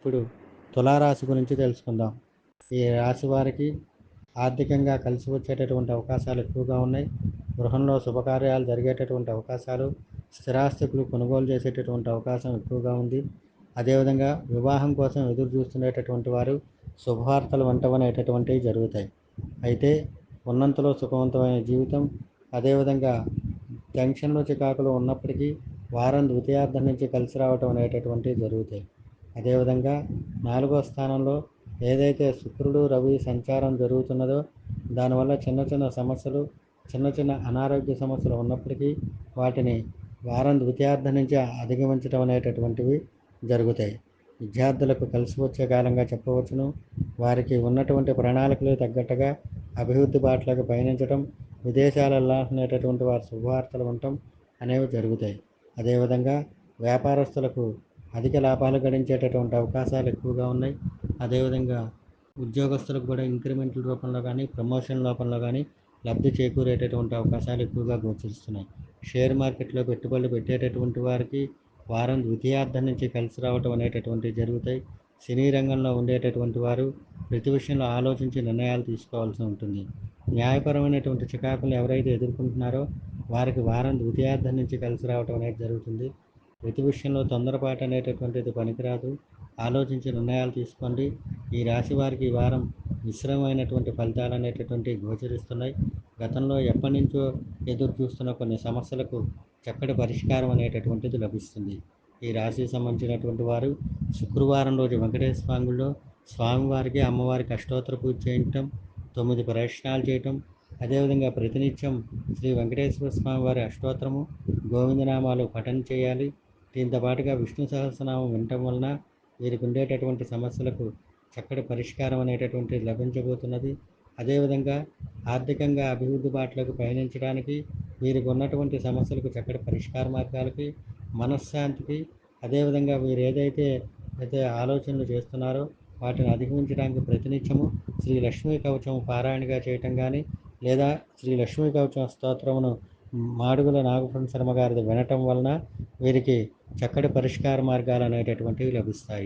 ఇప్పుడు తులారాశి గురించి తెలుసుకుందాం. ఈ రాశి వారికి ఆర్థికంగా కలిసి వచ్చేటటువంటి అవకాశాలు ఎక్కువగా ఉన్నాయి. గృహంలో శుభకార్యాలు జరిగేటటువంటి అవకాశాలు, స్థిరాస్తులు కొనుగోలు చేసేటటువంటి అవకాశం ఎక్కువగా ఉంది. అదేవిధంగా వివాహం కోసం ఎదురు చూస్తునేటటువంటి వారు శుభవార్తలు వినటమనేటటువంటివి జరుగుతాయి. అయితే ఉన్నంతలో సుఖవంతమైన జీవితం, అదేవిధంగా టెన్షన్లు చికాకులు ఉన్నప్పటికీ వారం ద్వితీయార్థం నుంచి కలిసి రావటం అనేటటువంటివి జరుగుతాయి. అదేవిధంగా 4వ స్థానంలో ఏదైతే శుక్రుడు రవి సంచారం జరుగుతున్నదో దానివల్ల చిన్న చిన్న సమస్యలు, చిన్న చిన్న అనారోగ్య సమస్యలు ఉన్నప్పటికీ వాటిని వారం ద్వితీయార్థం నుంచి అధిగమించడం అనేటటువంటివి జరుగుతాయి. విద్యార్థులకు కలిసి వచ్చే కాలంగా చెప్పవచ్చును. వారికి ఉన్నటువంటి ప్రణాళికలు తగ్గట్టుగా అభివృద్ధి బాటలకు పయనించడం, విదేశాలు వెళ్ళాలనేటటువంటి వారి శుభవార్తలు ఉండటం అనేవి జరుగుతాయి. అదేవిధంగా వ్యాపారస్తులకు అధిక లాభాలు గడించేటటువంటి అవకాశాలు ఎక్కువగా ఉన్నాయి. అదేవిధంగా ఉద్యోగస్తులకు కూడా ఇంక్రిమెంట్ల రూపంలో కానీ, ప్రమోషన్ రూపంలో కానీ లబ్ధి చేకూరేటటువంటి అవకాశాలు ఎక్కువగా గోచరిస్తున్నాయి. షేర్ మార్కెట్లో పెట్టుబడులు పెట్టేటటువంటి వారికి వారం ద్వితీయార్థం నుంచి కలిసి రావటం అనేటటువంటివి జరుగుతాయి. సినీ రంగంలో ఉండేటటువంటి వారు ప్రతి విషయంలో ఆలోచించి నిర్ణయాలు తీసుకోవాల్సి ఉంటుంది. న్యాయపరమైనటువంటి చికాకులు ఎవరైతే ఎదుర్కొంటున్నారో వారికి వారం ద్వితీయార్థం నుంచి కలిసి రావటం అనేది జరుగుతుంది. ప్రతి విషయంలో తొందరపాటు అనేటటువంటిది పనికిరాదు. ఆలోచించి నిర్ణయాలు తీసుకోండి. ఈ రాశి వారికి ఈ వారం మిశ్రమమైనటువంటి ఫలితాలు అనేటటువంటివి గోచరిస్తున్నాయి. గతంలో ఎప్పటి నుంచో ఎదురు చూస్తున్న కొన్ని సమస్యలకు చక్కటి పరిష్కారం అనేటటువంటిది లభిస్తుంది. ఈ రాశికి సంబంధించినటువంటి వారు శుక్రవారం రోజు వెంకటేశ్వర స్వామిలో స్వామివారికి అమ్మవారికి అష్టోత్తర పూజ చేయించడం, 9 ప్రదక్షిణాలు చేయటం, అదేవిధంగా ప్రతినిత్యం శ్రీ వెంకటేశ్వర స్వామి వారి అష్టోత్తరము, గోవిందనామాలు పఠన చేయాలి. దీంతో పాటుగా విష్ణు సహస్రనామం వినటం వలన వీరికి ఉండేటటువంటి సమస్యలకు చక్కటి పరిష్కారం అనేటటువంటిది లభించబోతున్నది. అదేవిధంగా ఆర్థికంగా అభివృద్ధి బాటలకు పయనించడానికి వీరికి ఉన్నటువంటి సమస్యలకు చక్కటి పరిష్కార మార్గాలకి, మనశ్శాంతికి, అదేవిధంగా వీరు ఏదైతే ఆలోచనలు చేస్తున్నారో వాటిని అధిగమించడానికి ప్రతినిత్యము శ్రీ లక్ష్మీ కవచం పారాయణగా చేయటం కానీ, లేదా శ్రీ లక్ష్మీ కవచం స్తోత్రమును మాడుగుల నాగపూర్ణ శర్మ గారిది వినటం వలన వీరికి చక్కటి పరిష్కార మార్గాలు అనేటటువంటివి లభిస్తాయి.